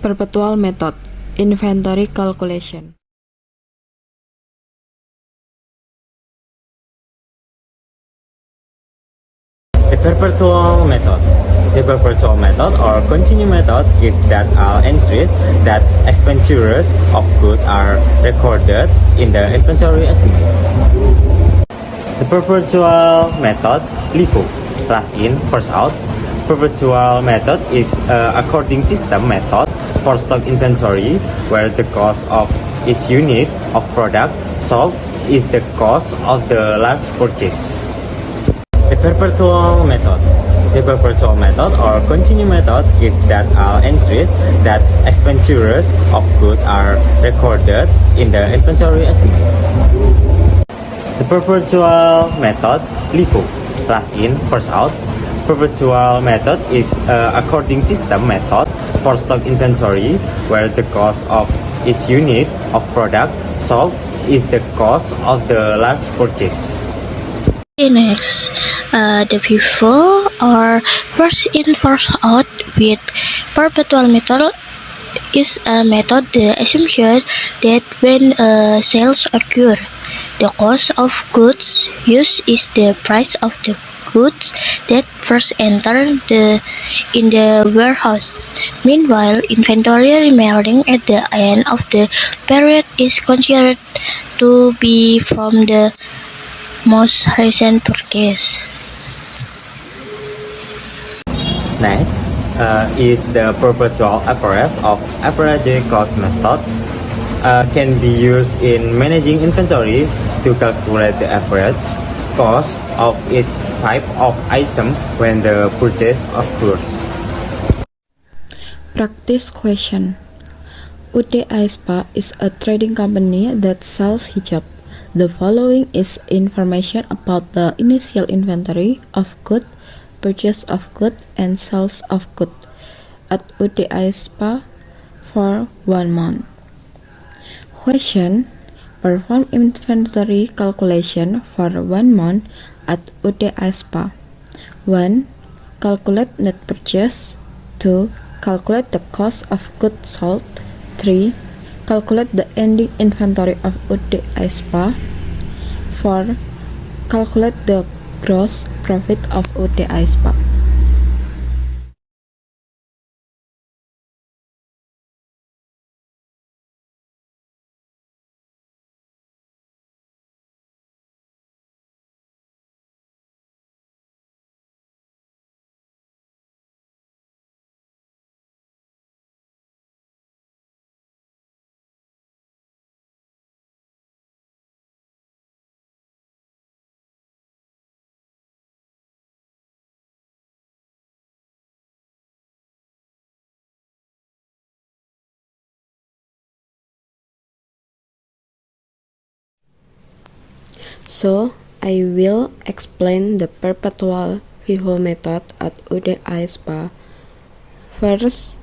Perpetual method, inventory calculation. The perpetual method. The perpetual method or continue method is that all entries that expenditures of goods are recorded in the inventory estimate. The perpetual method, LIFO, last in, first out. Perpetual method is according system method for stock inventory where the cost of each unit of product sold is the cost of the last purchase. The perpetual method. The perpetual method or continue method is that all entries that expenditures of goods are recorded in the inventory estimate. The perpetual method, LIFO, last in, first out. Perpetual method is according system method for stock inventory where the cost of each unit of product sold is the cost of the last purchase. Next, the FIFO or first in first out with perpetual method is a method the assumption that when sales occur, the cost of goods used is the price of the goods that first enter in the warehouse. Meanwhile, inventory remaining at the end of the period is considered to be from the most recent purchase. Next is the perpetual average of average cost method. Can be used in managing inventory to calculate the average cost of each type of item when the purchase occurs. Practice question. UD Aespa is a trading company that sells hijab. The following is information about the initial inventory of goods, purchase of goods, and sales of goods at UD Aespa for 1 month. Question. Perform inventory calculation for 1 month at UD Aespa. 1. Calculate net purchase. 2. Calculate the cost of goods sold. 3. Calculate the ending inventory of UD Aespa. 4. Calculate the gross profit of UD Aespa. So, I will explain the perpetual FIFO method at UD Aespa. First,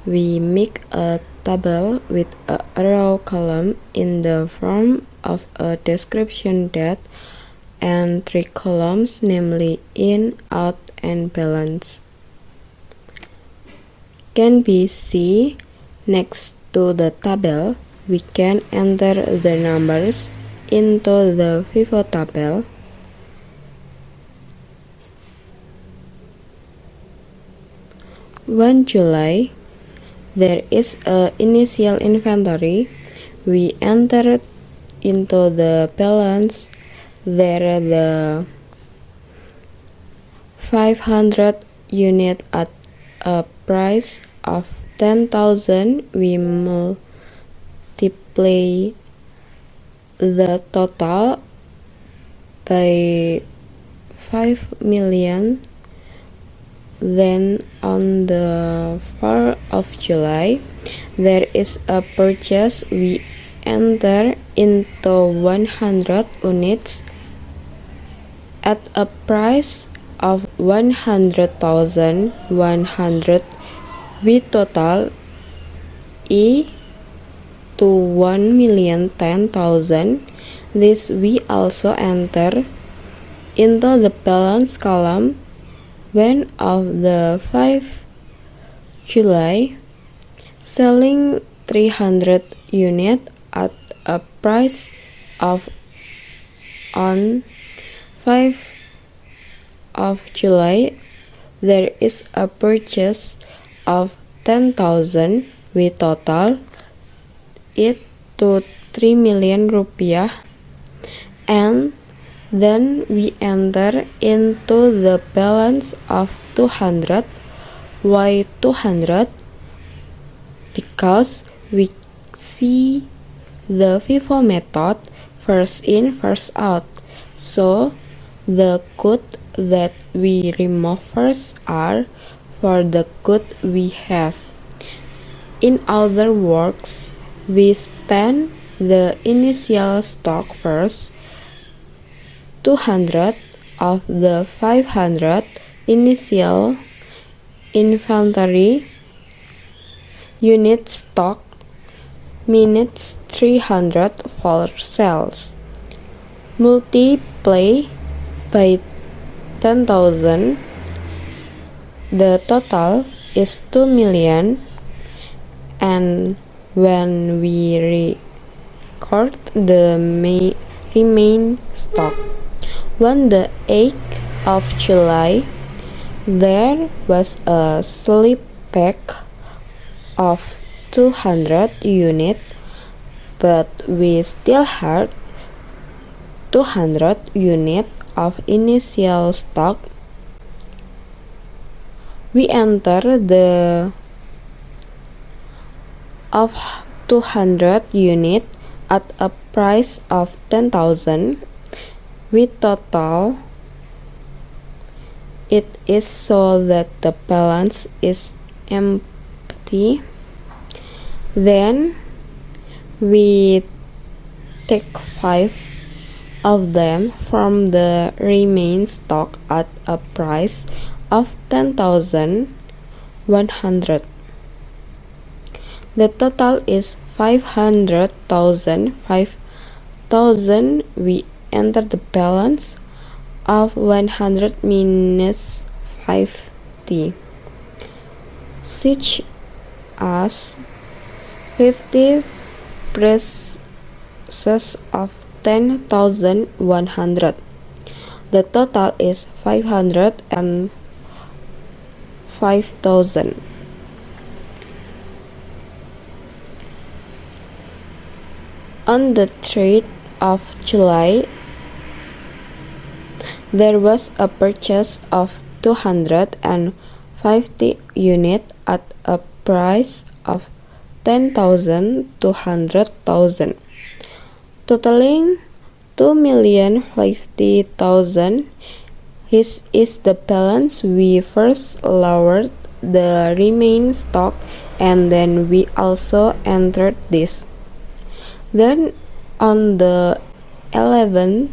we make a table with a row column in the form of a description date and 3 columns, namely in, out, and balance. Can be seen next to the table. We can enter the numbers into the FIFO table. When July, there is a initial inventory. We enter into the balance. There the 500 unit at a price of 10,000. We multiply the total by 5 million. Then on the 4th of July, there is a purchase. We enter into 100 units at a price of 100,100. We total to 1,010,000. This we also enter into the balance column. When of the 5th July, selling 300 units at a price of on 5 of July. There is a purchase of 10,000. We total it to 3 million rupiah, and then we enter into the balance of 200. Why 200? Because we see the FIFO method first in, first out. So the goods that we remove first are for the good we have. In other words, we spend the initial stock first. 200 of the 500 initial inventory unit stock minus 300 for sales. Multiply by 10,000. The total is 2 million, and when we record the remain stock, on the 8th of July, there was a slip back of 200 units, but we still had 200 units of initial stock. We enter the of 200 units at a price of 10,000. We total it is so that the balance is empty. Then we take 5 of them from the remaining stock at a price of 10,100. The total is 500,000. 5,000 we enter the balance of 100 minus 50, such as 50 pieces of 10,100. The total is 505,000. On the 3rd of July, there was a purchase of 250 units at a price of 10,000 to 100,000, totaling 2,050,000. This is the balance. We first lowered the remaining stock, and then we also entered this. Then on the 11th,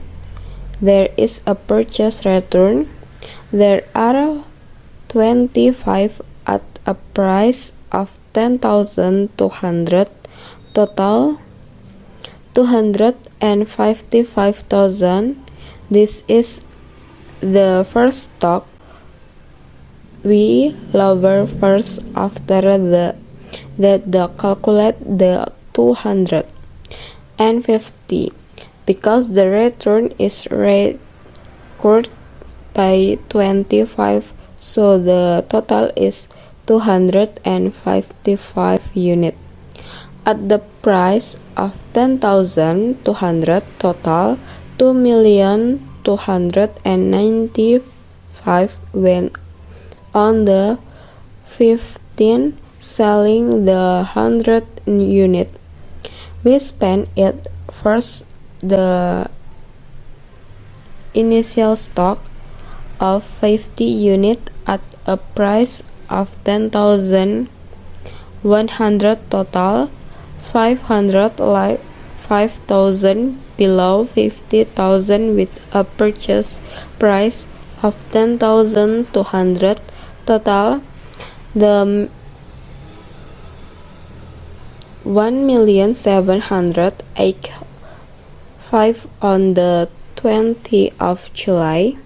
there is a purchase return. There are 25 at a price of 10,200, total 255,000. This is the first stock. We lower first after the calculate the 250 because the return is recorded by 25, so the total is 255 units. At the price of 10,200, total 2,295 when on the 15th selling the 100 unit. We spent it first the initial stock of 50 units at a price of 10,100, total 505,000 below 50,000 with a purchase price of 10,200, total the 1,785. On the 20th of July,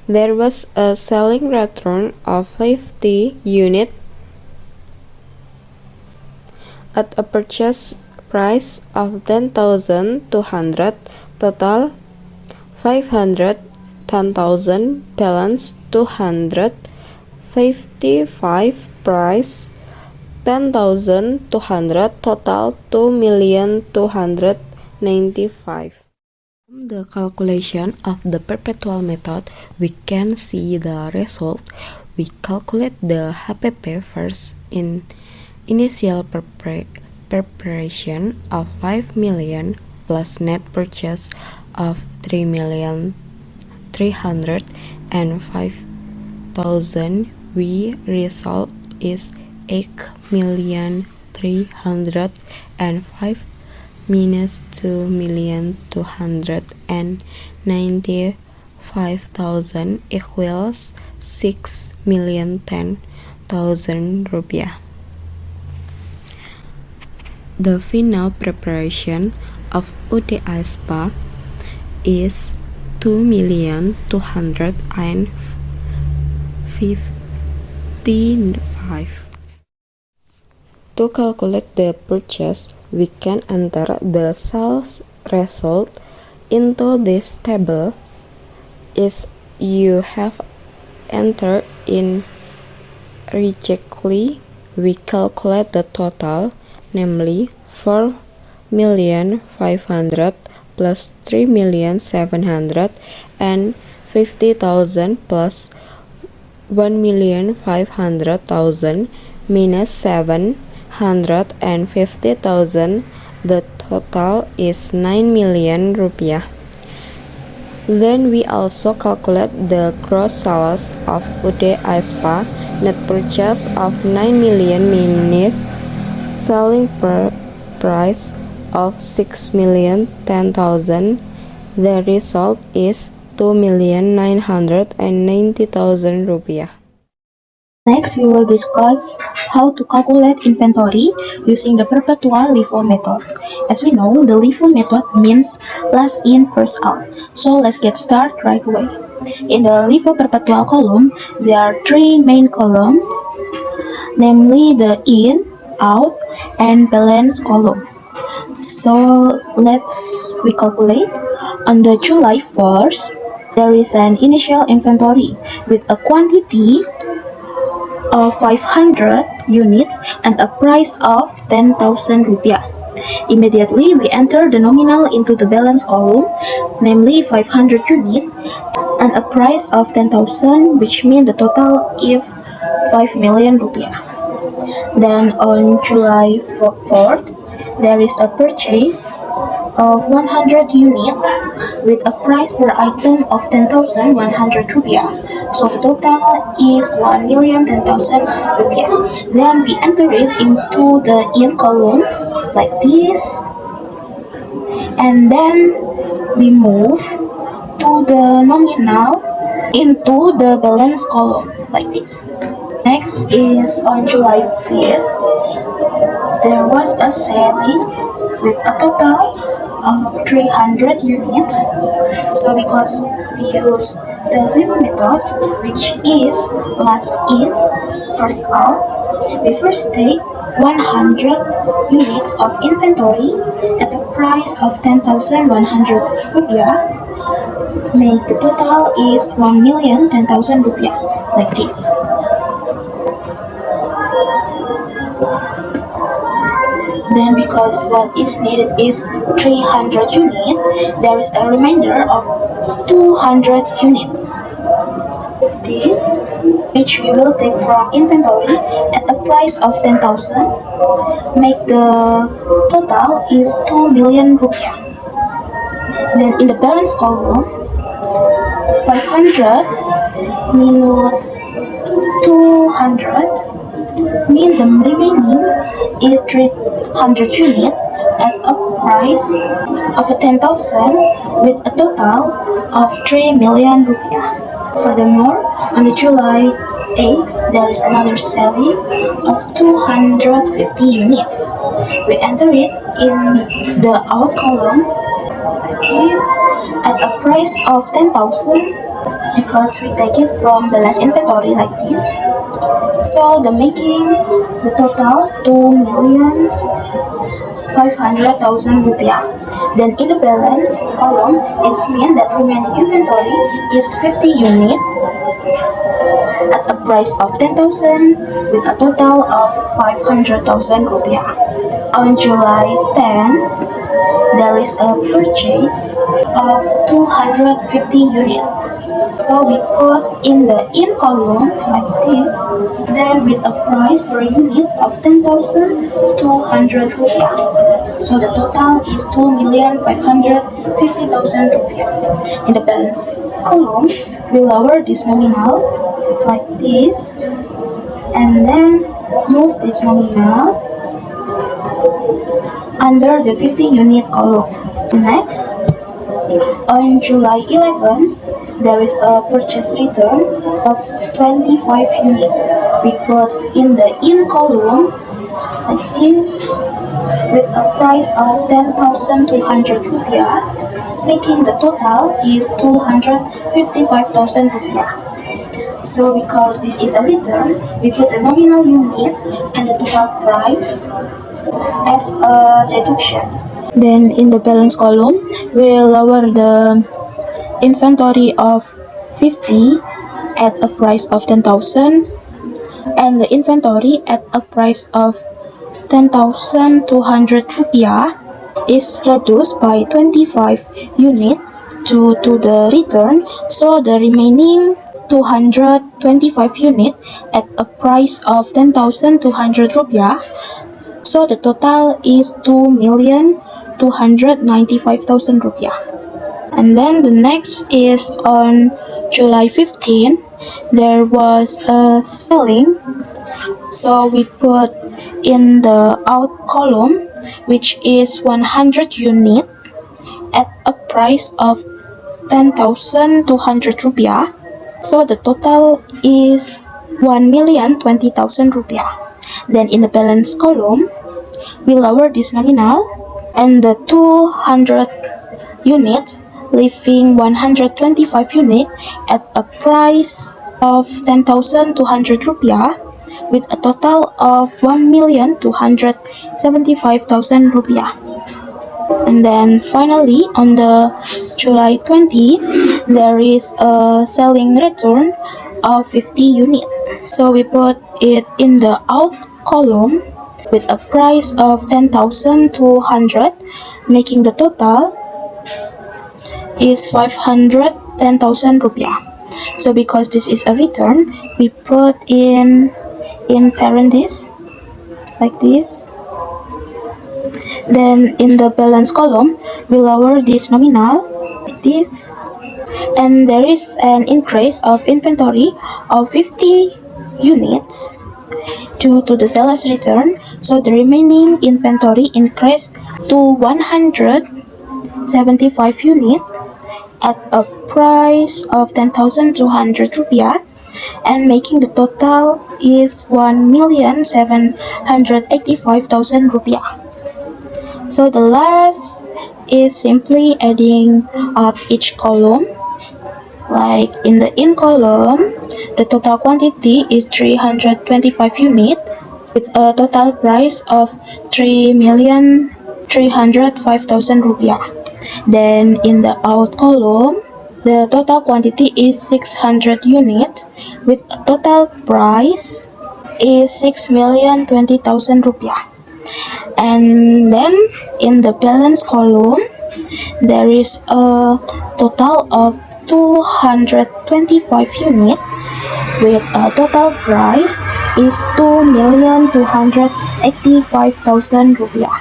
there was a selling return of 50 units At a purchase price of 10,200, total 510,000, balance 255, price 10,200, total 2,295,000. From the calculation of the perpetual method, we can see the result. We calculate the HPP first in initial preparation of 5 million plus net purchase of 3,305,000. We result is 8,305 minus 2,295,000 equals 6,010,000 rupiah. The final preparation of UTI SPA is 2,255,000. To calculate the purchase, we can enter the sales result into this table. Is you have entered in rejectly, we calculate the total, namely 4,500,000 plus 3,750,000 plus 1,500,000 minus 750,000. The total is 9 million rupiah. Then we also calculate the gross sales of UTI SPA, net purchase of 9 million minus selling price of 6,010,000. The result is 2,990,000 rupiah. Next, we will discuss how to calculate inventory using the perpetual LIFO method. As we know, the LIFO method means last in, first out. So let's get started right away. In the LIFO perpetual column, there are three main columns, namely the in, out, and balance column. So we calculate. On the July 1st, there is an initial inventory with a quantity of 500 units and a price of 10,000 rupiah. Immediately, we enter the nominal into the balance column, namely 500 units and a price of 10,000, which means the total is 5 million rupiah. Then on July 4th, there is a purchase of 100 units with a price per item of 10,100 rupiah. So the total is 1,010,000 rupiah. Then we enter it into the in column like this, and then we move to the nominal into the balance column like this. Next is on July 5th, there was a selling with a total of 300 units. So because we use the LIFO method, which is last in, first out, we first take 100 units of inventory at the price of 10,100 rupiah. Make the total is 1,010,000 rupiah, like this. Then because what is needed is 300 units, there is a remainder of 200 units. This, which we will take from inventory at a price of 10,000, make the total is 2 million rupiah. Then in the balance column, 500 minus 200 mean the remaining is 300 units at a price of 10,000 with a total of 3 million rupiah. Furthermore, on the July 8th, there is another selling of 250 units. We enter it in the out column like this at a price of 10,000 because we take it from the last inventory like this. So the total 2,500,000 rupiah. Then in the balance column, it's mean that remaining inventory is 50 unit at a price of 10,000 with a total of 500,000 rupiah. On July 10, there is a purchase of 250 unit. So we put in the in column like this, then with a price per unit of 10,200 rupiah. So the total is 2,550,000 rupiah. In the balance column, we lower this nominal like this, and then move this nominal under the 50 unit column. Next, on July 11th, there is a purchase return of 25 units. We put in the in column like this with a price of 10,200 rupiah, making the total is 255,000 rupiah. So because this is a return, we put the nominal unit and the total price as a deduction. Then in the balance column, we'll lower the inventory of 50 at a price of 10,000 and the inventory at a price of 10,200 rupiah is reduced by 25 unit due to the return, so the remaining 225 unit at a price of 10,200 rupiah, so the total is 2,295,000 rupiah. And then the next is on July 15, there was a selling, so we put in the out column, which is 100 unit at a price of 10,200 rupiah, so the total is 1,020,000 rupiah. Then in the balance column, we lower this nominal and the 200 units, leaving 125 unit at a price of 10,200 rupiah with a total of 1,275,000 rupiah. And then finally on the July 20, there is a selling return of 50 unit. So we put it in the out column with a price of 10,200, making the total is 510,000 rupiah. So because this is a return, we put in parentheses like this. Then in the balance column, we lower this nominal like this, and there is an increase of inventory of 50 units due to the seller's return, so the remaining inventory increased to 175 units at a price of 10,200 rupiah, and making the total is 1,785,000 rupiah. So the last is simply adding up each column. Like in the in column, the total quantity is 325 units with a total price of 3,305,000 rupiah. Then in the out column, the total quantity is 600 units with a total price is 6,020,000 rupiah. And then in the balance column, there is a total of 225 units with a total price is 2,285,000 rupiah.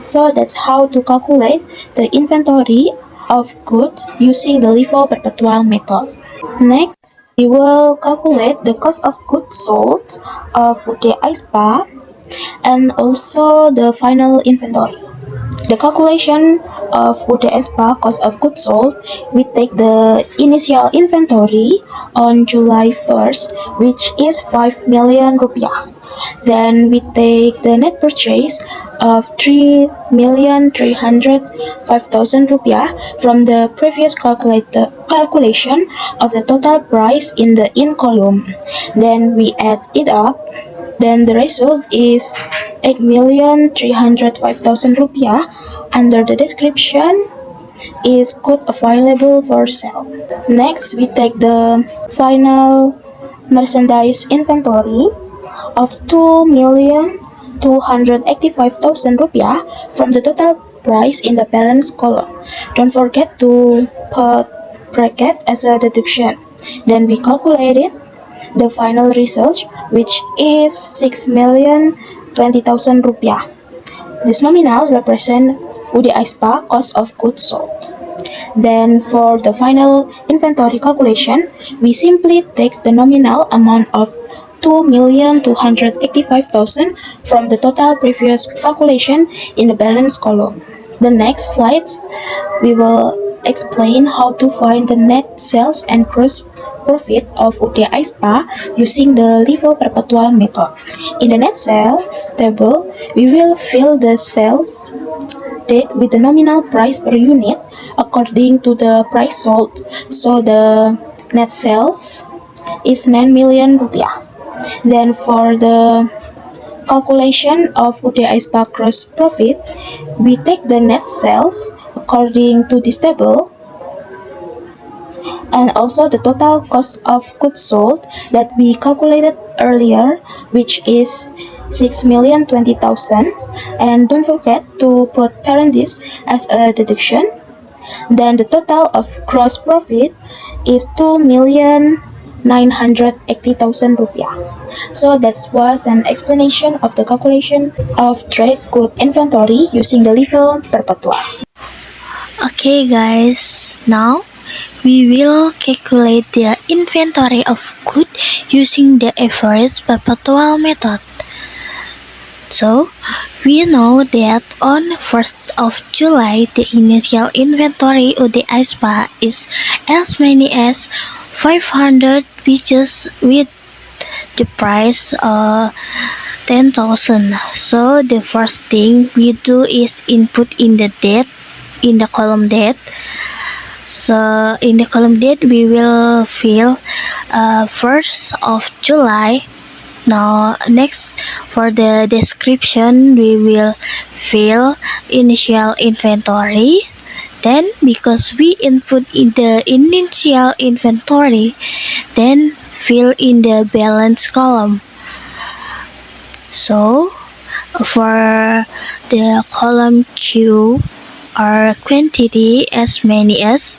So that's how to calculate the inventory of goods using the LIFO perpetual method. Next, we will calculate the cost of goods sold of UT Aispa and also the final inventory. The calculation of UT Aispa cost of goods sold, we take the initial inventory on July 1st, which is 5 million rupiah. Then we take the net purchase of 3,305,000 rupiah from the previous calculation of the total price in the in column. Then we add it up. Then the result is 8,305,000 rupiah. Under the description is good available for sale. Next, we take the final merchandise inventory of 2,285,000 rupiah from the total price in the balance column. Don't forget to put bracket as a deduction. Then we calculated the final result, which is 6,020,000 rupiah. This nominal represents UD Aispa cost of goods sold. Then for the final inventory calculation, we simply take the nominal amount of 2,285,000 from the total previous calculation in the balance column. The next slides, we will explain how to find the net sales and gross profit of UD Aispa using the LIFO perpetual method. In the net sales table, we will fill the sales date with the nominal price per unit according to the price sold. So the net sales is 9 million rupiah. Then for the calculation of UD Aispa gross profit, we take the net sales according to this table and also the total cost of goods sold that we calculated earlier, which is 6,020,000, and don't forget to put parentheses as a deduction. Then the total of gross profit is 2,980,000 rupiah. So that was an explanation of the calculation of trade good inventory using the LIFO perpetual. Okay guys, now we will calculate the inventory of good using the average perpetual method. So, we know that on 1st of July, the initial inventory UD Aispa is as many as 500 pieces with the price 10,000. So, the first thing we do is input in the date, in the column date. So, in the column date, we will fill 1st of July. Now, next, for the description, we will fill initial inventory. Then, because we input in the initial inventory, then fill in the balance column. So, for the column Q, our quantity as many as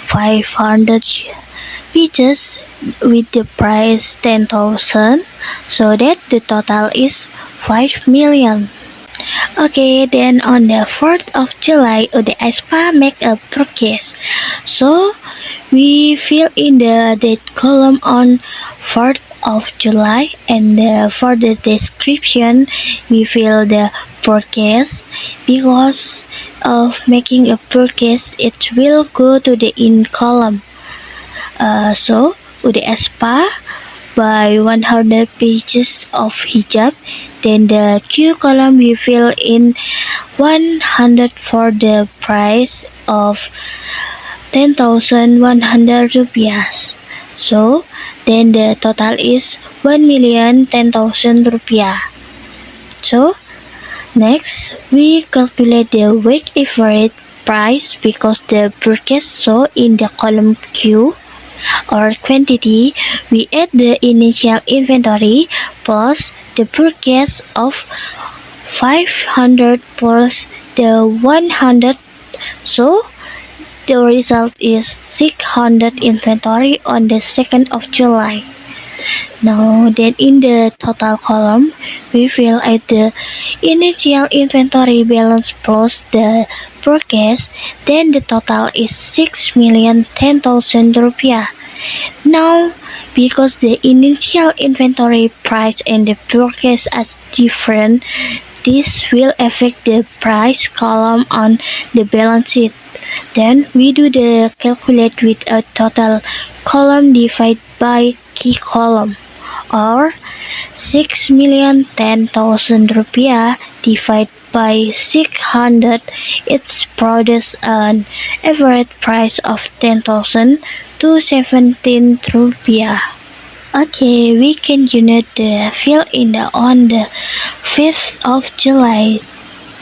500 pieces with the price 10,000, so that the total is 5 million. Okay, then on the 4th of July, UD Aispa make a purchase. So we fill in the date column on 4th of July, and for the description we fill the purchase. Because of making a purchase, it will go to the in column. So UD Aispa buy 100 pieces of hijab. Then the Q column we fill in 100 for the price of 10,100 rupiah. So then the total is 1,010,000 rupiah. So next we calculate the week average price, because the purchase so in the column Q or quantity, we add the initial inventory plus the purchase of 500 plus the 100. So the result is 600 inventory on the 2nd of July. Now then in the total column, we fill at the initial inventory balance plus the purchase, then the total is 6,010,000 rupiah. Now, because the initial inventory price and the purchase are different, this will affect the price column on the balance sheet. Then we do the calculate with a total column divided by key column, or 6,010,000 rupiah divided by 600, it produces an average price of 10,000 to 17 rupiah. Okay, we can unit the fill in on the 5th of July.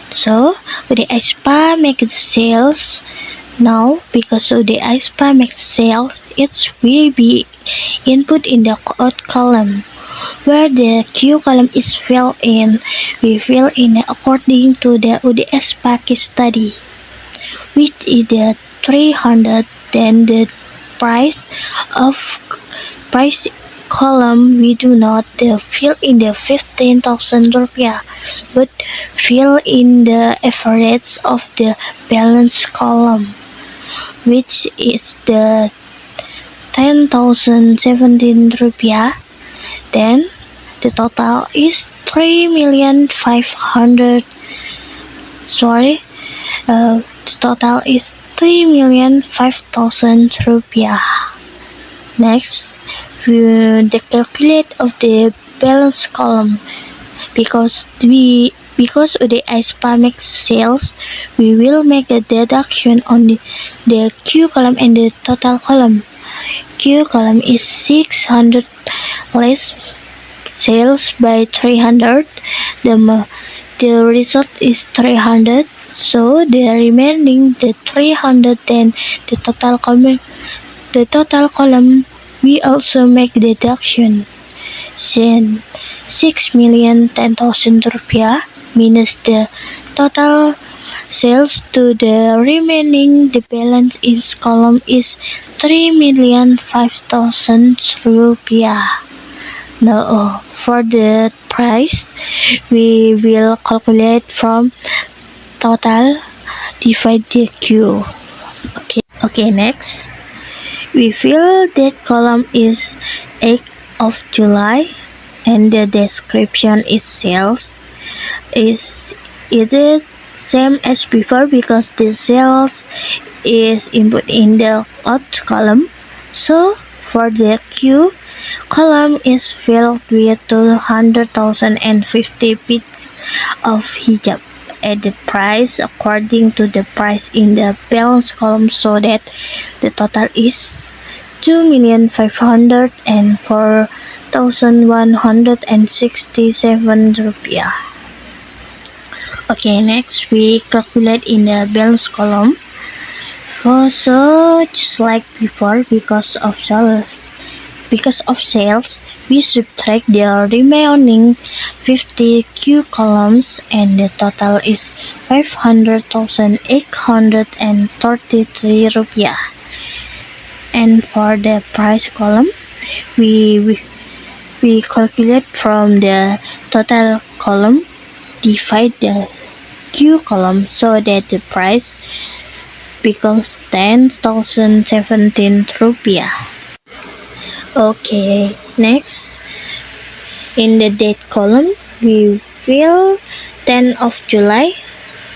So, the ISPA makes sales now because the ISPA makes sales, it will be input in the code column. Where the Q column is filled in, we fill in according to the UDS package study, which is the 300. Then the price column, we do not fill in the 15,000 rupiah, but fill in the average of the balance column, which is the 10,017 rupiah. Then the total is 3,500,000. The total is 3,005,000 rupiah. Next, the calculate of the balance column, because the ISPA makes sales, we will make a deduction on the Q column and the total column. Q column is 600 less sales by 300. The result is 300. So the remaining the 300, then the total column we also make deduction. Then 6,010,000 rupiah minus the total sales to the remaining, the balance in column is 3,005,000 rupiah. Now for the price, we will calculate from total divide the Q. Okay, next we fill that column is 8th of July and the description is sales. Is it same as before because the sales is input in the odd column? So for the Q column is filled with 200,050 pieces of hijab at the price according to the price in the balance column, so that the total is 2,504,167 rupiah. Okay, next we calculate in the balance column. So just like before, because of sales, we subtract the remaining 50 Q columns and the total is 500,833 rupiah. And for the price column, we calculate from the total column divide the Q column, so that the price becomes 10,017 rupiah. Okay, next in the date column we fill 10th of July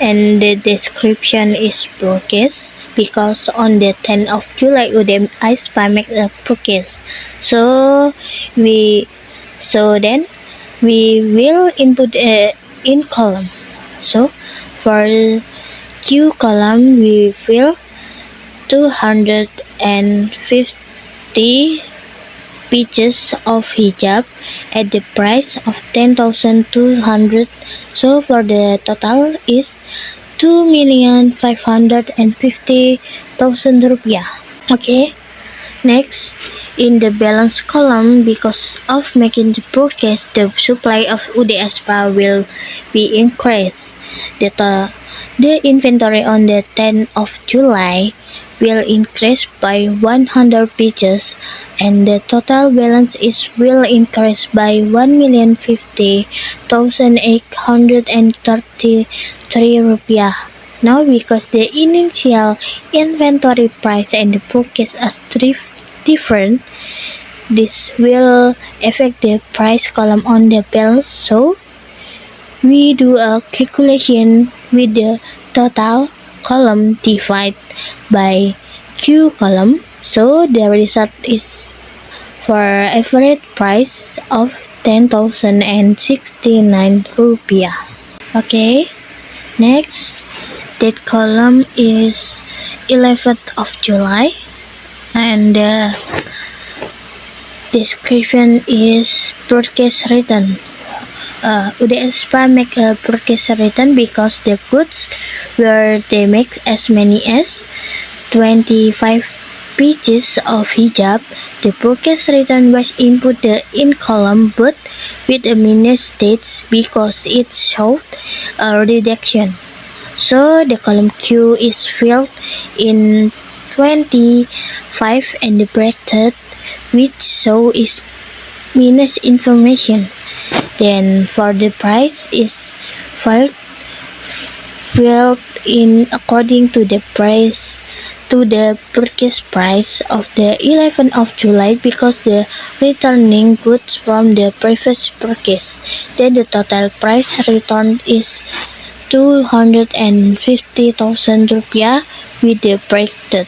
and the description is purchase, because on the 10th of July UDM ISPA make a purchase. So then we will input in column. So for Q column we fill 250 pieces of hijab at the price of 10,200. So for the total is 2,550,000 rupiah. Okay, next in the balance column, because of making the purchase, the supply of UDSPA will be increased. The inventory on the 10th of July will increase by 100 pieces and the total balance will increase by 1,050,833 rupiah. Now because the initial inventory price and the purchase are different, this will affect the price column on the balance. So we do a calculation with the total column divided by Q column. So the result is for average price of 10,069 rupiah. Okay, next, that column is 11th of July, and the description is broadcast return. UDSPA make a broadcast return because the goods where they make as many as 25 pieces of hijab. The broadcast return was input in column but with a minus states because it showed a reduction. So the column Q is filled in 25 and the bracket which show is minus information. Then for the price is filled in according to the price to the purchase price of the 11th of July because the returning goods from the previous purchase. Then the total price returned is 250,000 rupiah with the bracket.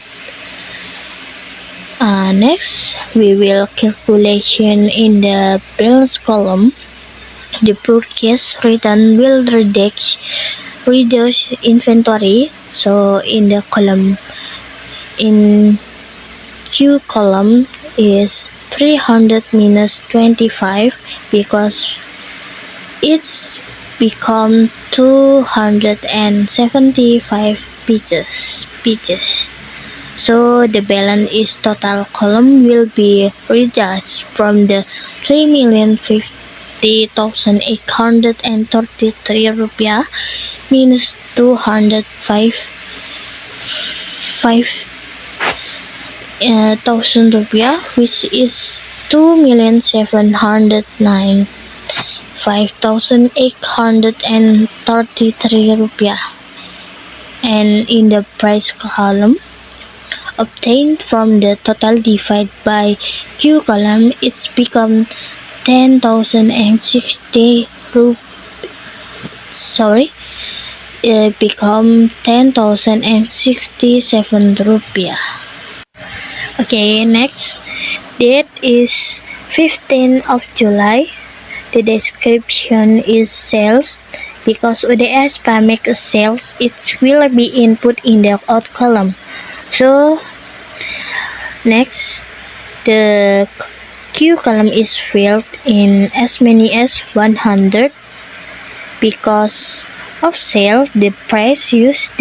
Next, we will calculation in the balance column. The purchase return will reduce inventory. So in the column, in Q column is 300 minus 25 because it's become 275 pieces. So the balance is total column will be reduced from the 3,050,833 rupiah minus 205,000 rupiah, which is 2,795,833 rupiah. And in the price column, obtained from the total divided by Q column, it's become 10,060 become 10,067 rupiah. Okay, next, date is 15th of July. The description is sales. Because UDSPA make a sales, it will be input in the out column. So next, the Q column is filled in as many as 100 because of sale. The price used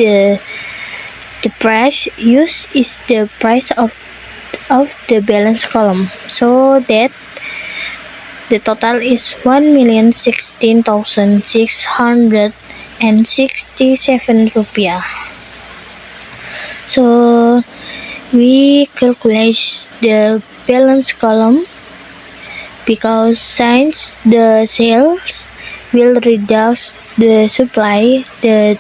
is the price of the balance column. So that the total is 1,016,667 rupiah. So we calculate the balance column because since the sales will reduce the supply, the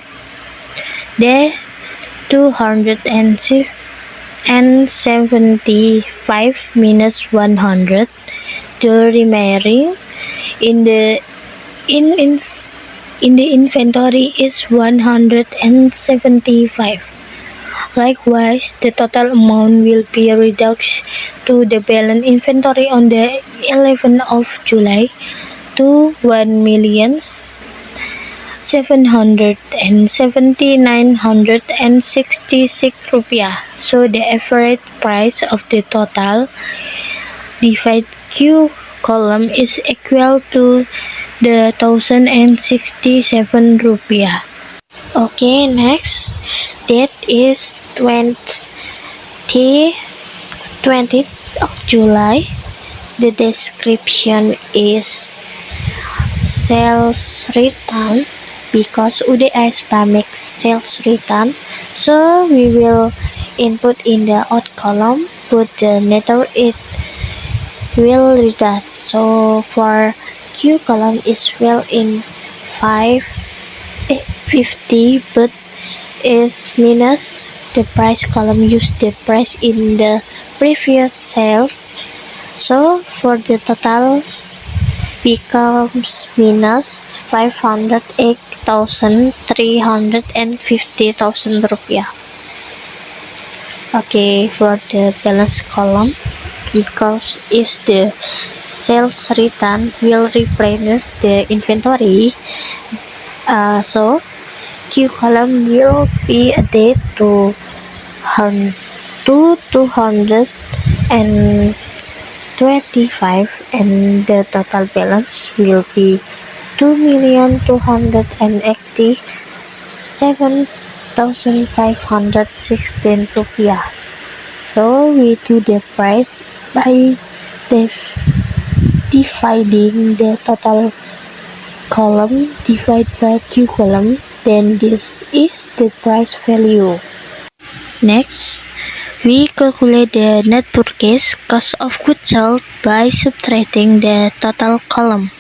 275 minus 100, the remaining in the inventory is 175. Likewise, the total amount will be reduced to the balance inventory on the 11th of July to 1,779,966 rupiah. So the average price of the total divided Q column is equal to the 1,067 rupiah. Okay, next, date is 20th of July. The description is sales return because UDSPA makes sales return. So we will input in the out column, but the later it will reduce. So for Q column is filled in 50 but is minus the price column use the price in the previous sales. So for the total becomes minus 508,350,000 rupiah. Okay, for the balance column, because is the sales return will replenish the inventory. So Q column will be added to 225 and the total balance will be 2,287,516 rupiah. So we do the price by dividing the total column divided by Q column, then this is the price value. Next, we calculate the net purchase cost of goods sold by subtracting the total column.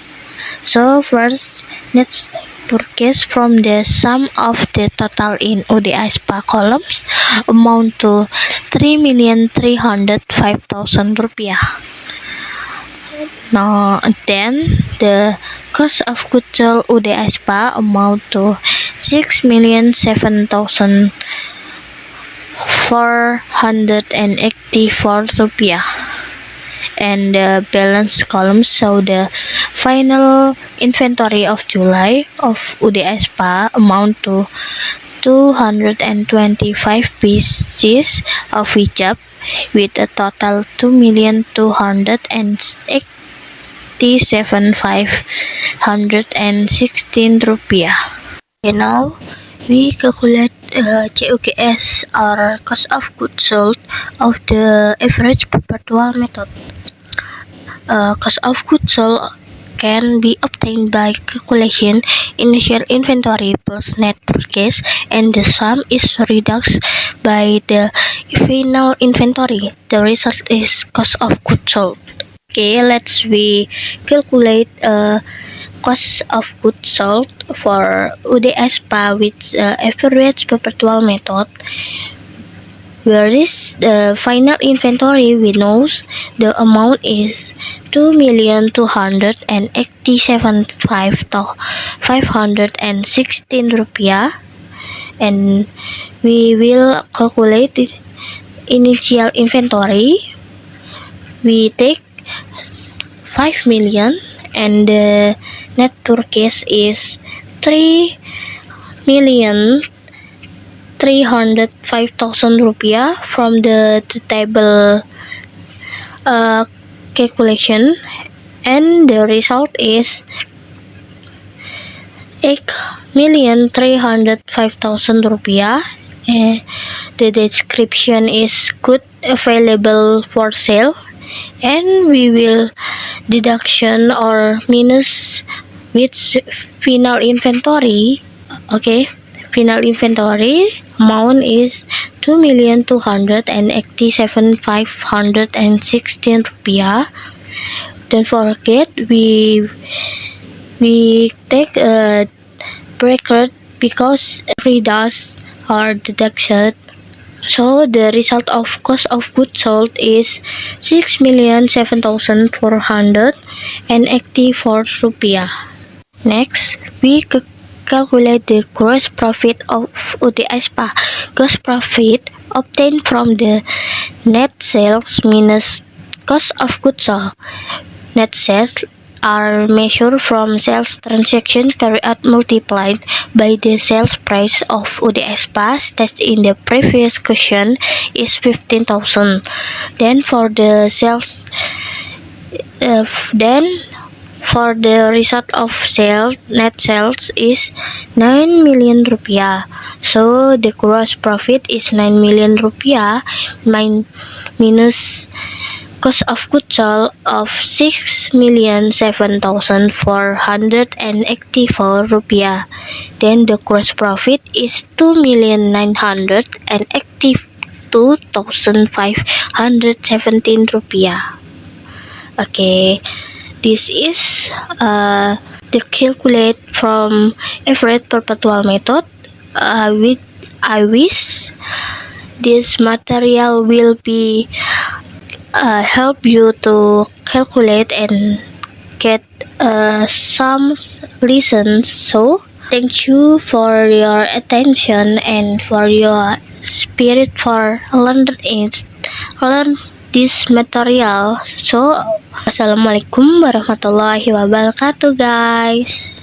So first, net purchase from the sum of the total in UDI SPA columns amount to 3.305.000 rupiah. Now then the cost of goods sold UDI SPA amount to 6,007,484 rupiah. And the balance column show the final inventory of July of UDI SPA amount to 225 pieces of hijab with a total 2,287,516 rupiah. Okay, now we calculate COGS or cost of goods sold of the average perpetual method. Cost of goods sold can be obtained by calculation initial inventory plus net purchase, and the sum is reduced by the final inventory. The result is cost of goods sold. Okay, let's we calculate cost of goods sold for UDI SPA with average perpetual method. Where is the final inventory, we know the amount is 2,287,516 rupiah, and we will calculate the initial inventory. We take 5 million and the net purchase is 3,305,000 rupiah from the table calculation, and the result is 8,305,000 rupiah. The description is good available for sale, and we will deduction or minus with final inventory. Okay, final inventory amount is 2,287,516 rupiah. Don't forget we take a bracket because reductions are deducted. So the result of cost of goods sold is 6,007,484 rupiah. Next, we calculate the gross profit of UDI SPA. Gross profit obtained from the net sales minus cost of goods sold. Net sales are measured from sales transaction carried out multiplied by the sales price of UDI SPA stated in the previous question is 15,000. Then for the sales for the result of sales, net sales is 9 million rupiah. So the gross profit is 9 million rupiah minus cost of goods sold of 6,007,484 rupiah. Then the gross profit is 2,982,517 rupiah. Okay, this is the calculate from average perpetual method. I wish this material will be help you to calculate and get some lessons. So thank you for your attention and for your spirit for learn this material. So, assalamualaikum warahmatullahi wabarakatuh, guys.